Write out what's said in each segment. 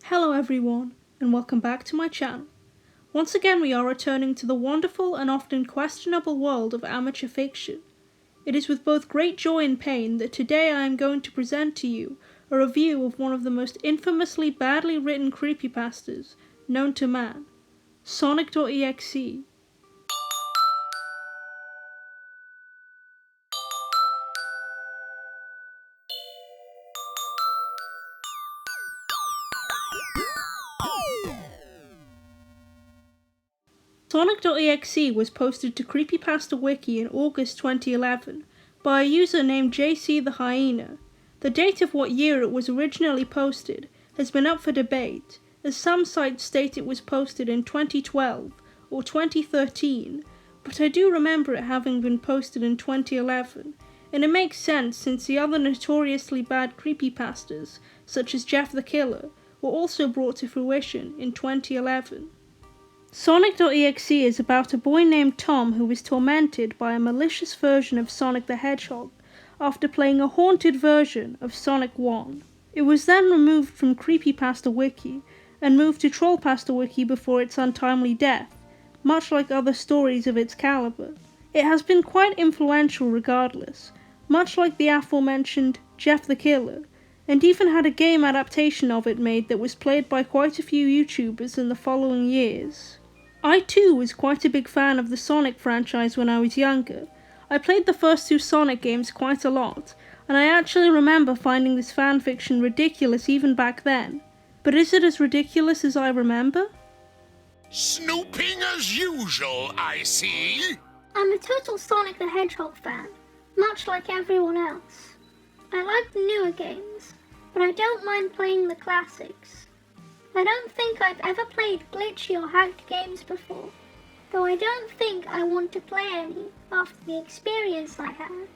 Hello everyone, and welcome back to my channel. Once again we are returning to the wonderful and often questionable world of amateur fiction. It is with both great joy and pain that today I am going to present to you a review of one of the most infamously badly written creepypastas known to man, Sonic.exe. Sonic.exe was posted to Creepypasta Wiki in August 2011 by a user named JC the Hyena. The date of what year it was originally posted has been up for debate, as some sites state it was posted in 2012 or 2013, but I do remember it having been posted in 2011, and it makes sense since the other notoriously bad creepypastas, such as Jeff the Killer, were also brought to fruition in 2011. Sonic.exe is about a boy named Tom who is tormented by a malicious version of Sonic the Hedgehog after playing a haunted version of Sonic 1. It was then removed from Creepypasta Wiki and moved to Trollpasta Wiki before its untimely death, much like other stories of its caliber. It has been quite influential regardless, much like the aforementioned Jeff the Killer, and even had a game adaptation of it made that was played by quite a few YouTubers in the following years. I too was quite a big fan of the Sonic franchise when I was younger. I played the first two Sonic games quite a lot, and I actually remember finding this fanfiction ridiculous even back then. But is it as ridiculous as I remember? Snooping as usual, I see. I'm a total Sonic the Hedgehog fan, much like everyone else. I like the newer games, but I don't mind playing the classics. I don't think I've ever played glitchy or hacked games before, though I don't think I want to play any after the experience I had.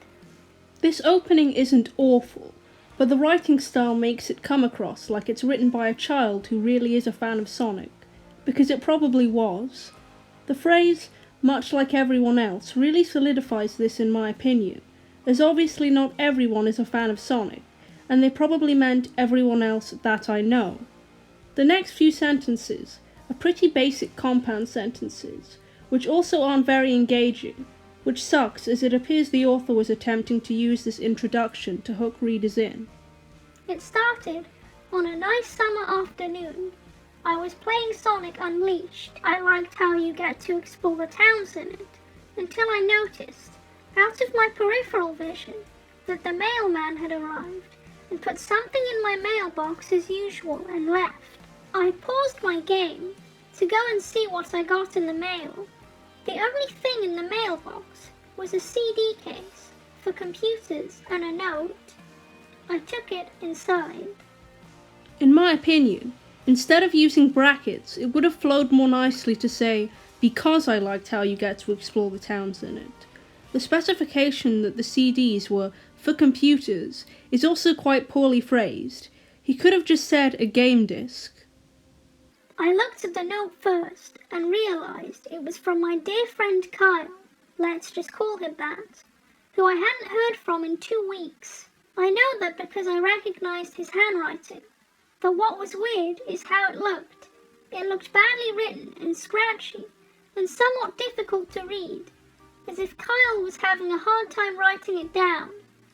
This opening isn't awful, but the writing style makes it come across like it's written by a child who really is a fan of Sonic, because it probably was. The phrase, much like everyone else, really solidifies this in my opinion, as obviously not everyone is a fan of Sonic, and they probably meant everyone else that I know. The next few sentences are pretty basic compound sentences, which also aren't very engaging, which sucks as it appears the author was attempting to use this introduction to hook readers in. It started on a nice summer afternoon. I was playing Sonic Unleashed. I liked how you get to explore the towns in it, until I noticed, out of my peripheral vision, that the mailman had arrived and put something in my mailbox as usual and left. I paused my game to go and see what I got in the mail. The only thing in the mailbox was a CD case for computers and a note. I took it inside. In my opinion, instead of using brackets, it would have flowed more nicely to say, because I liked how you get to explore the towns in it. The specification that the CDs were for computers is also quite poorly phrased. He could have just said a game disc. I looked at the note first and realised it was from my dear friend Kyle, let's just call him that, who I hadn't heard from in 2 weeks. I know that because I recognised his handwriting, but what was weird is how it looked. It looked badly written and scratchy and somewhat difficult to read, as if Kyle was having a hard time writing it down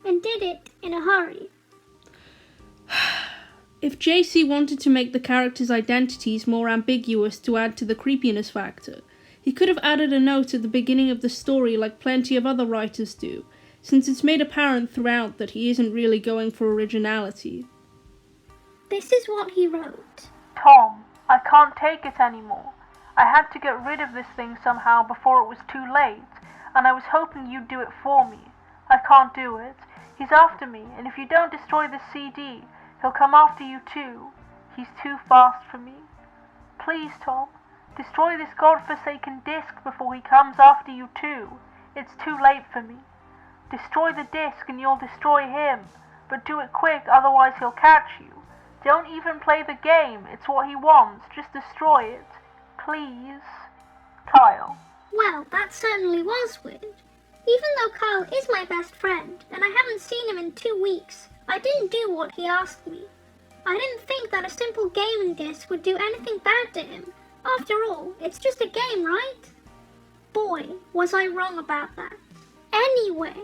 and did it in a hurry. If JC wanted to make the characters' identities more ambiguous to add to the creepiness factor, he could have added a note at the beginning of the story like plenty of other writers do, since it's made apparent throughout that he isn't really going for originality. This is what he wrote. Tom, I can't take it anymore. I had to get rid of this thing somehow before it was too late, and I was hoping you'd do it for me. I can't do it. He's after me, and if you don't destroy the CD, he'll come after you too. He's too fast for me. Please, Tom, destroy this godforsaken disc before he comes after you too. It's too late for me. Destroy the disc and you'll destroy him, but do it quick, otherwise he'll catch you. Don't even play the game, it's what he wants, just destroy it. Please. Kyle. Well, that certainly was weird. Even though Kyle is my best friend, and I haven't seen him in 2 weeks, I didn't do what he asked me. I didn't think that a simple gaming disc would do anything bad to him. After all, it's just a game, right? Boy, was I wrong about that. Anyway,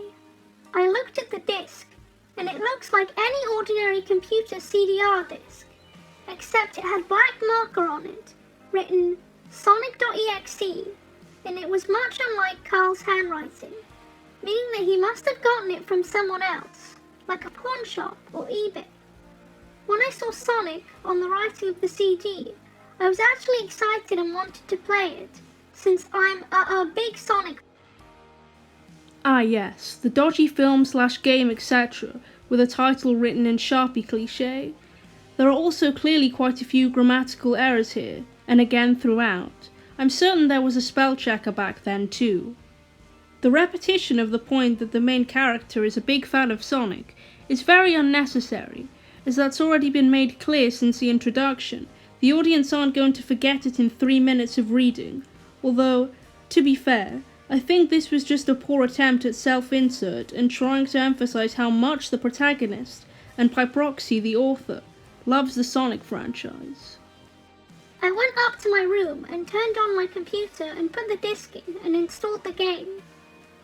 I looked at the disc, and it looks like any ordinary computer CDR disc, except it had black marker on it, written Sonic.exe, and it was much unlike Carl's handwriting, meaning that he must have gotten it from someone else, like a pawn shop or eBay. When I saw Sonic on the writing of the CD, I was actually excited and wanted to play it, since I'm a big Sonic. Ah yes, the dodgy film/game etc. with a title written in Sharpie cliché. There are also clearly quite a few grammatical errors here, and again throughout. I'm certain there was a spell checker back then too. The repetition of the point that the main character is a big fan of Sonic is very unnecessary, as that's already been made clear since the introduction. The audience aren't going to forget it in 3 minutes of reading, although, to be fair, I think this was just a poor attempt at self-insert and trying to emphasize how much the protagonist, and by proxy the author, loves the Sonic franchise. I went up to my room and turned on my computer and put the disc in and installed the game.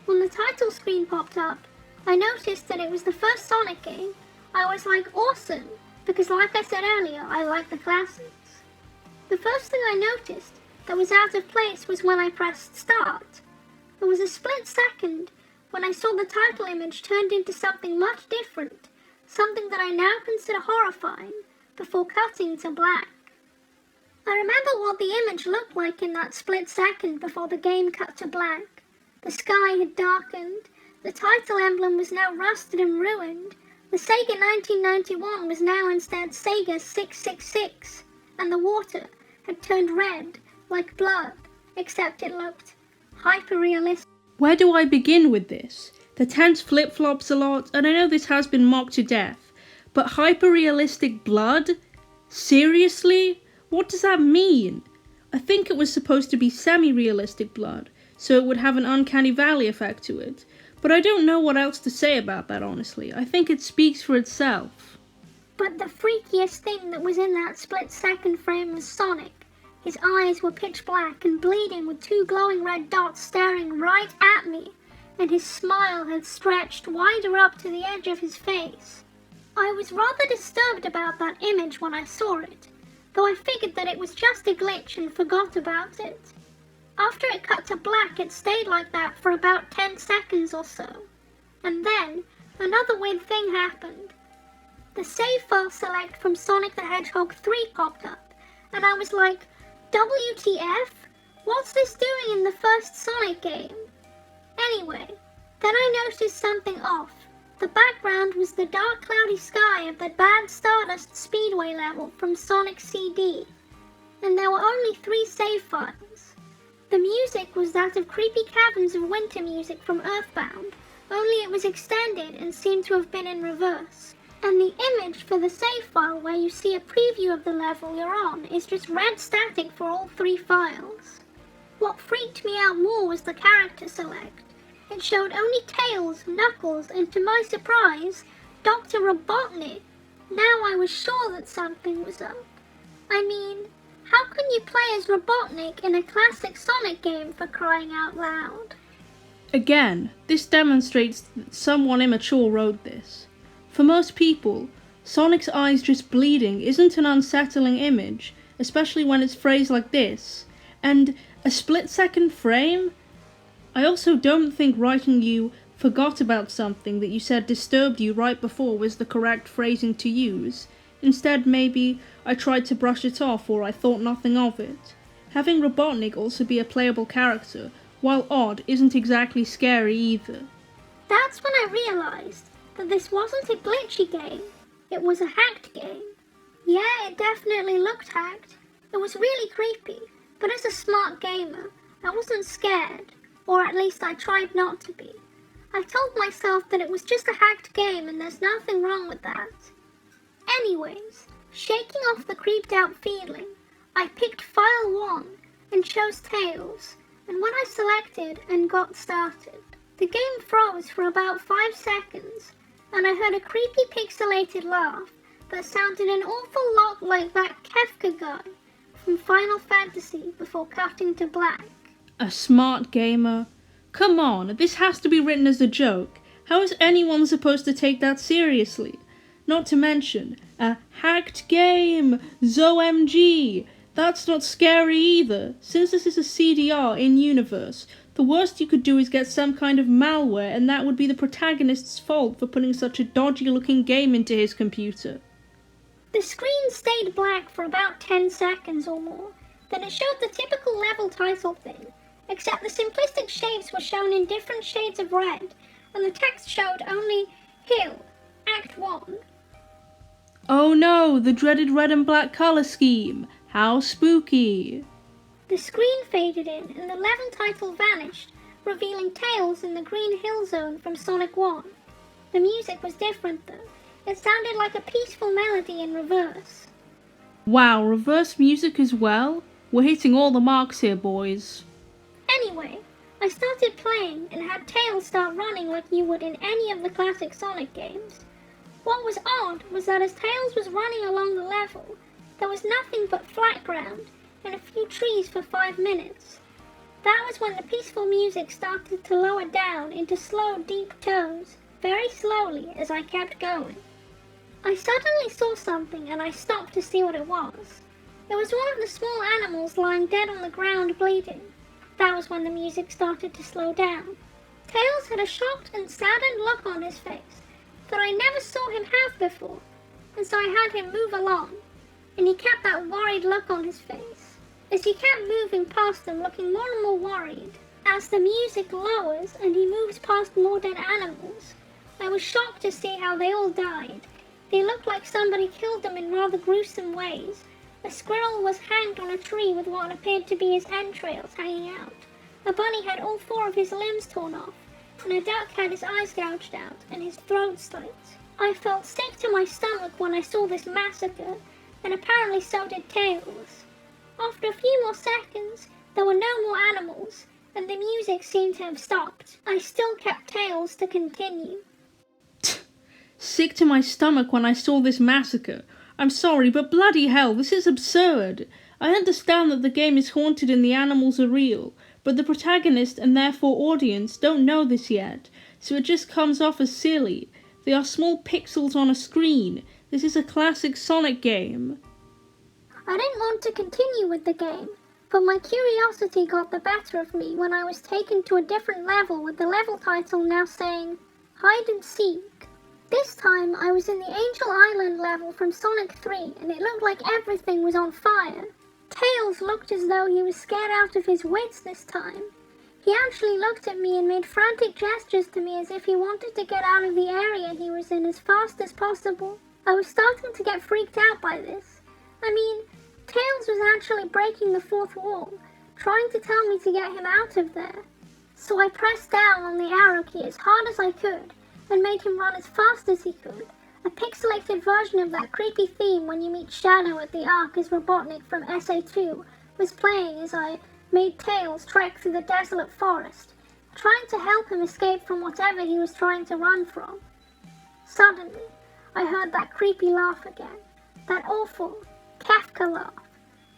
When the title screen popped up, I noticed that it was the first Sonic game. I was like, awesome, because like I said earlier, I like the classics. The first thing I noticed that was out of place was when I pressed start. There was a split second when I saw the title image turned into something much different, something that I now consider horrifying, before cutting to black. I remember what the image looked like in that split second before the game cut to black. The sky had darkened, the title emblem was now rusted and ruined, the Sega 1991 was now instead Sega 666, and the water had turned red, like blood, except it looked hyper-realistic. Where do I begin with this? The tense flip-flops a lot, and I know this has been mocked to death, but hyper-realistic blood? Seriously? What does that mean? I think it was supposed to be semi-realistic blood, so it would have an uncanny valley effect to it, but I don't know what else to say about that, honestly. I think it speaks for itself. But the freakiest thing that was in that split-second frame was Sonic. His eyes were pitch black and bleeding with 2 glowing red dots staring right at me, and his smile had stretched wider up to the edge of his face. I was rather disturbed about that image when I saw it, though I figured that it was just a glitch and forgot about it. After it cut to black, it stayed like that for about 10 seconds or so. And then, another weird thing happened. The save file select from Sonic the Hedgehog 3 popped up, and I was like, WTF? What's this doing in the first Sonic game? Anyway, then I noticed something off. The background was the dark cloudy sky of the bad Stardust Speedway level from Sonic CD, and there were only 3 save files. The music was that of Creepy Caverns of Winter music from Earthbound, only it was extended and seemed to have been in reverse. And the image for the save file where you see a preview of the level you're on is just red static for all 3 files. What freaked me out more was the character select. It showed only Tails, Knuckles, and to my surprise, Dr. Robotnik. Now I was sure that something was up. I mean, how can you play as Robotnik in a classic Sonic game, for crying out loud? Again, this demonstrates that someone immature wrote this. For most people, Sonic's eyes just bleeding isn't an unsettling image, especially when it's phrased like this. And a split-second frame? I also don't think writing you forgot about something that you said disturbed you right before was the correct phrasing to use. Instead, maybe, I tried to brush it off or I thought nothing of it. Having Robotnik also be a playable character, while odd, isn't exactly scary either. That's when I realized that this wasn't a glitchy game, it was a hacked game. Yeah, it definitely looked hacked. It was really creepy, but as a smart gamer, I wasn't scared, or at least I tried not to be. I told myself that it was just a hacked game and there's nothing wrong with that. Anyways, shaking off the creeped out feeling, I picked file 1 and chose Tails, and when I selected and got started, the game froze for about 5 seconds, and I heard a creepy pixelated laugh that sounded an awful lot like that Kefka guy from Final Fantasy before cutting to black. A smart gamer? Come on, this has to be written as a joke. How is anyone supposed to take that seriously? Not to mention, a hacked game! ZOMG! That's not scary either. Since this is a CDR in-universe, the worst you could do is get some kind of malware, and that would be the protagonist's fault for putting such a dodgy-looking game into his computer. The screen stayed black for about 10 seconds or more. Then it showed the typical level title thing, except the simplistic shapes were shown in different shades of red, and the text showed only Hill, Act 1. Oh no, the dreaded red and black colour scheme! How spooky! The screen faded in, and the level title vanished, revealing Tails in the Green Hill Zone from Sonic 1. The music was different though. It sounded like a peaceful melody in reverse. Wow, reverse music as well? We're hitting all the marks here, boys. Anyway, I started playing and had Tails start running like you would in any of the classic Sonic games. What was odd was that as Tails was running along the level, there was nothing but flat ground and a few trees for 5 minutes. That was when the peaceful music started to lower down into slow, deep tones, very slowly as I kept going. I suddenly saw something and I stopped to see what it was. It was one of the small animals lying dead on the ground bleeding. That was when the music started to slow down. Tails had a shocked and saddened look on his face that I never saw him have before, and so I had him move along, and he kept that worried look on his face. As he kept moving past them, looking more and more worried, as the music lowers and he moves past more dead animals, I was shocked to see how they all died. They looked like somebody killed them in rather gruesome ways. A squirrel was hanged on a tree with what appeared to be his entrails hanging out. A bunny had all 4 of his limbs torn off, and a duck had his eyes gouged out and his throat slit. I felt sick to my stomach when I saw this massacre, and apparently so did Tails. After a few more seconds, there were no more animals, and the music seemed to have stopped. I still kept Tails to continue. Sick to my stomach when I saw this massacre. I'm sorry, but bloody hell, this is absurd. I understand that the game is haunted and the animals are real, but the protagonist and therefore audience don't know this yet, so it just comes off as silly. They are small pixels on a screen. This is a classic Sonic game. I didn't want to continue with the game, but my curiosity got the better of me when I was taken to a different level with the level title now saying, Hide and Seek. This time I was in the Angel Island level from Sonic 3 and it looked like everything was on fire. Tails looked as though he was scared out of his wits this time. He actually looked at me and made frantic gestures to me as if he wanted to get out of the area he was in as fast as possible. I was starting to get freaked out by this. I mean, Tails was actually breaking the 4th wall, trying to tell me to get him out of there. So I pressed down on the arrow key as hard as I could, and made him run as fast as he could. A pixelated version of that creepy theme when you meet Shadow at the Ark as Robotnik from SA2 was playing as I made Tails trek through the desolate forest, trying to help him escape from whatever he was trying to run from. Suddenly, I heard that creepy laugh again, that awful Kefka laugh.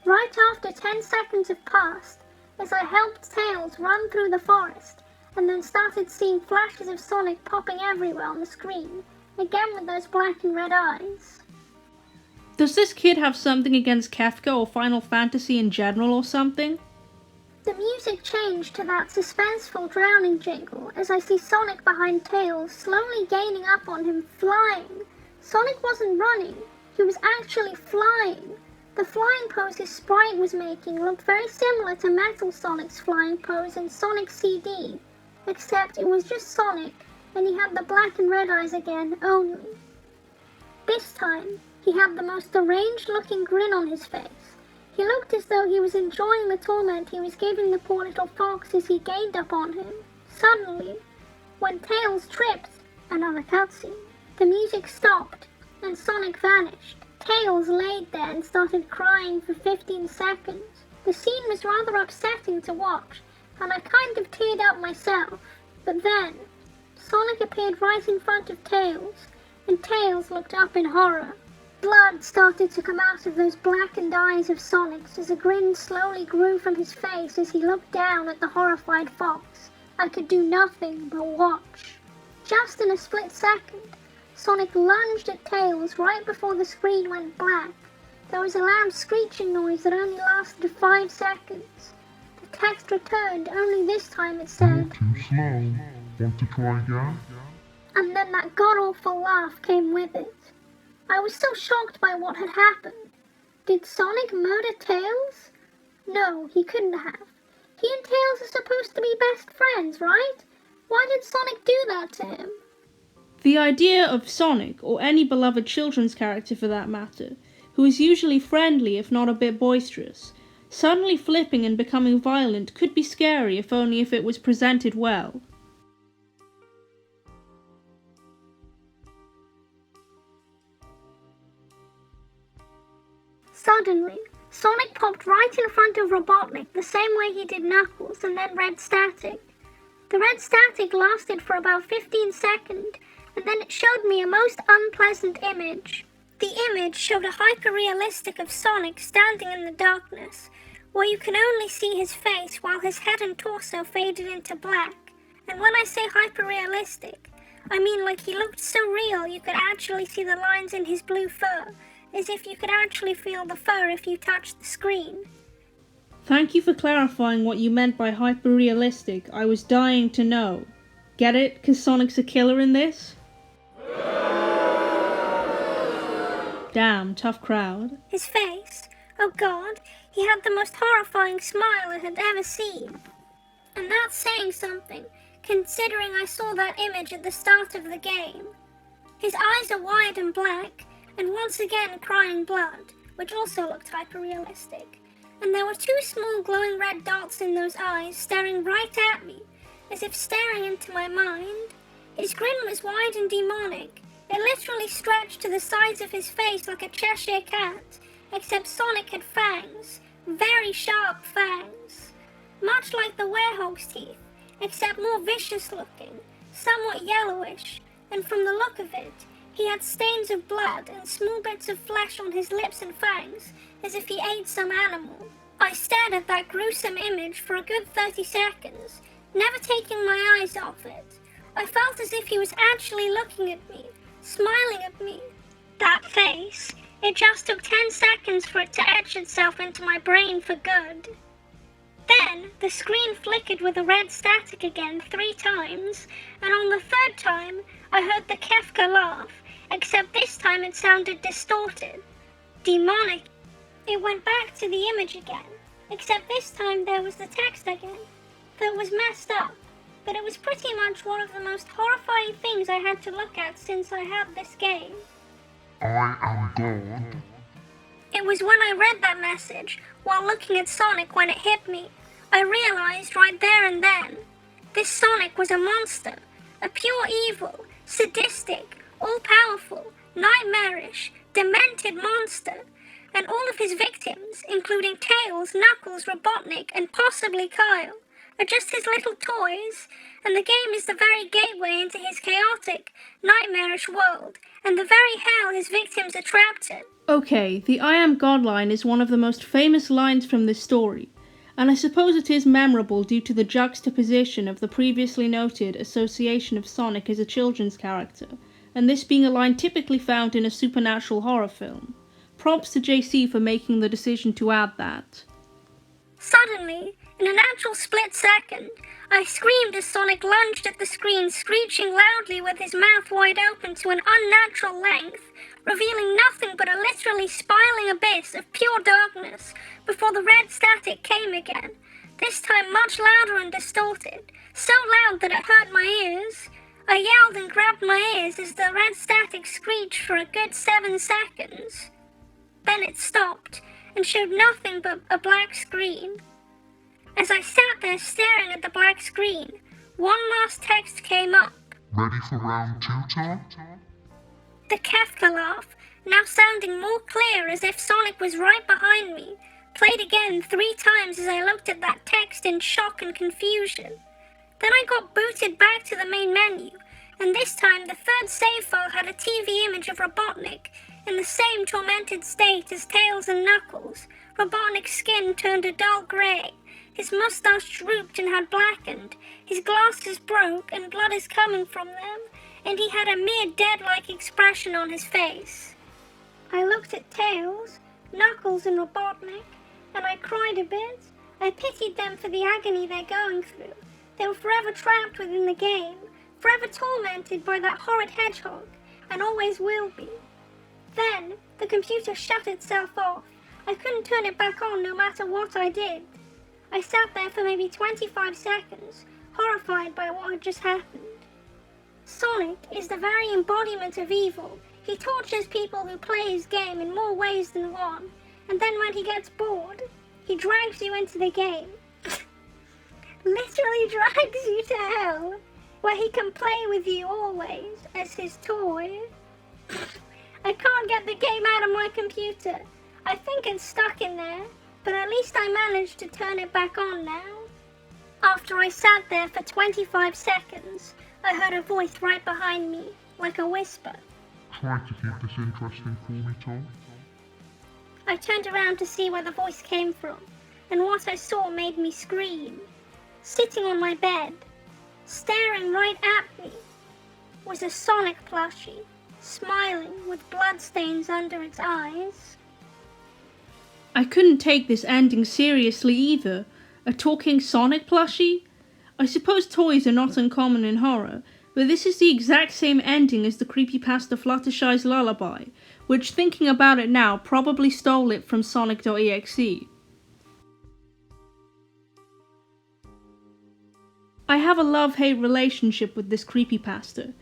Right after 10 seconds had passed, as I helped Tails run through the forest, and then started seeing flashes of Sonic popping everywhere on the screen, again with those black and red eyes. Does this kid have something against Kefka or Final Fantasy in general or something? The music changed to that suspenseful drowning jingle as I see Sonic behind Tails slowly gaining up on him, flying. Sonic wasn't running, he was actually flying. The flying pose his sprite was making looked very similar to Metal Sonic's flying pose in Sonic CD, except it was just Sonic, and he had the black and red eyes again only. This time, he had the most deranged looking grin on his face. He looked as though he was enjoying the torment he was giving the poor little fox as he gained upon him. Suddenly, when Tails tripped, another cutscene, the music stopped, and Sonic vanished. Tails laid there and started crying for 15 seconds. The scene was rather upsetting to watch, and I kind of teared up myself. But then, Sonic appeared right in front of Tails, and Tails looked up in horror. Blood started to come out of those blackened eyes of Sonic's as a grin slowly grew from his face as he looked down at the horrified fox. I could do nothing but watch. Just in a split second, Sonic lunged at Tails right before the screen went black. There was a loud screeching noise that only lasted 5 seconds. The text returned, only this time it said, "Too slow. Want to try again?" and then that god-awful laugh came with it. I was so shocked by what had happened. Did Sonic murder Tails? No, he couldn't have. He and Tails are supposed to be best friends, right? Why did Sonic do that to him? The idea of Sonic, or any beloved children's character for that matter, who is usually friendly if not a bit boisterous, suddenly flipping and becoming violent could be scary if only if it was presented well. Suddenly, Sonic popped right in front of Robotnik the same way he did Knuckles and then red static. The red static lasted for about 15 seconds, and then it showed me a most unpleasant image. The image showed a hyper-realistic of Sonic standing in the darkness, where you can only see his face while his head and torso faded into black. And when I say hyper-realistic, I mean like he looked so real you could actually see the lines in his blue fur, as if you could actually feel the fur if you touched the screen. Thank you for clarifying what you meant by hyper-realistic. I was dying to know. Get it? 'Cause Sonic's a killer in this? Damn, tough crowd. His face, oh god, he had the most horrifying smile I had ever seen. And that's saying something, considering I saw that image at the start of the game. His eyes are wide and black, and once again crying blood, which also looked hyper-realistic. And there were 2 small glowing red dots in those eyes staring right at me, as if staring into my mind. His grin was wide and demonic. It literally stretched to the sides of his face like a Cheshire cat, except Sonic had fangs, very sharp fangs. Much like the werewolf's teeth, except more vicious looking, somewhat yellowish, and from the look of it, he had stains of blood and small bits of flesh on his lips and fangs, as if he ate some animal. I stared at that gruesome image for a good 30 seconds, never taking my eyes off it. I felt as if he was actually looking at me, smiling at me. That face, it just took 10 seconds for it to etch itself into my brain for good. Then, the screen flickered with a red static again 3 times, and on the 3rd time, I heard the Kefka laugh, except this time it sounded distorted. Demonic. It went back to the image again, except this time there was the text again, that was messed up, but it was pretty much one of the most horrifying things I had to look at since I had this game. "I am God." It was when I read that message, while looking at Sonic when it hit me, I realized right there and then, this Sonic was a monster, a pure evil, sadistic, all-powerful, nightmarish, demented monster, and all of his victims, including Tails, Knuckles, Robotnik, and possibly Kyle, are just his little toys, and the game is the very gateway into his chaotic, nightmarish world, and the very hell his victims are trapped in. Okay, the I am God line is one of the most famous lines from this story, and I suppose it is memorable due to the juxtaposition of the previously noted association of Sonic as a children's character, and this being a line typically found in a supernatural horror film. Props to JC for making the decision to add that. Suddenly, in an actual split second, I screamed as Sonic lunged at the screen, screeching loudly with his mouth wide open to an unnatural length, revealing nothing but a literally spiraling abyss of pure darkness before the red static came again, this time much louder and distorted, so loud that it hurt my ears. I yelled and grabbed my ears as the red static screeched for a good 7 seconds. Then it stopped and showed nothing but a black screen. As I sat there staring at the black screen, one last text came up. "Ready for round 2, Tom?" The Kefka laugh, now sounding more clear as if Sonic was right behind me, played again 3 times as I looked at that text in shock and confusion. Then I got booted back to the main menu, and this time the 3rd save file had a TV image of Robotnik, in the same tormented state as Tails and Knuckles. Robotnik's skin turned a dull grey, his moustache drooped and had blackened, his glasses broke and blood is coming from them, and he had a mere dead-like expression on his face. I looked at Tails, Knuckles and Robotnik, and I cried a bit. I pitied them for the agony they're going through. They were forever trapped within the game, forever tormented by that horrid hedgehog, and always will be. Then, the computer shut itself off. I couldn't turn it back on no matter what I did. I sat there for maybe 25 seconds, horrified by what had just happened. Sonic is the very embodiment of evil. He tortures people who play his game in more ways than one, and then when he gets bored, he drags you into the game. Literally drags you to hell, where he can play with you always as his toy. I can't get the game out of my computer. I think it's stuck in there, but at least I managed to turn it back on now. After I sat there for 25 seconds, I heard a voice right behind me, like a whisper. Try to keep this interesting for me, Tom. I turned around to see where the voice came from, and what I saw made me scream. Sitting on my bed, staring right at me, was a Sonic plushie, smiling with bloodstains under its eyes. I couldn't take this ending seriously either. A talking Sonic plushie? I suppose toys are not uncommon in horror, but this is the exact same ending as the creepypasta Fluttershy's Lullaby, which, thinking about it now, probably stole it from Sonic.exe. I have a love-hate relationship with this creepypasta.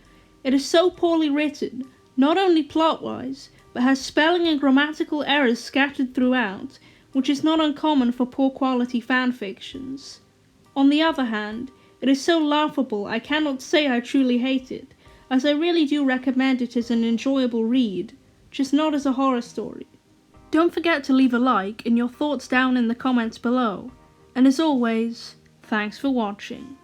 It is so poorly written, not only plot-wise, but has spelling and grammatical errors scattered throughout, which is not uncommon for poor-quality fanfictions. On the other hand, it is so laughable I cannot say I truly hate it, as I really do recommend it as an enjoyable read, just not as a horror story. Don't forget to leave a like and your thoughts down in the comments below, and as always, thanks for watching.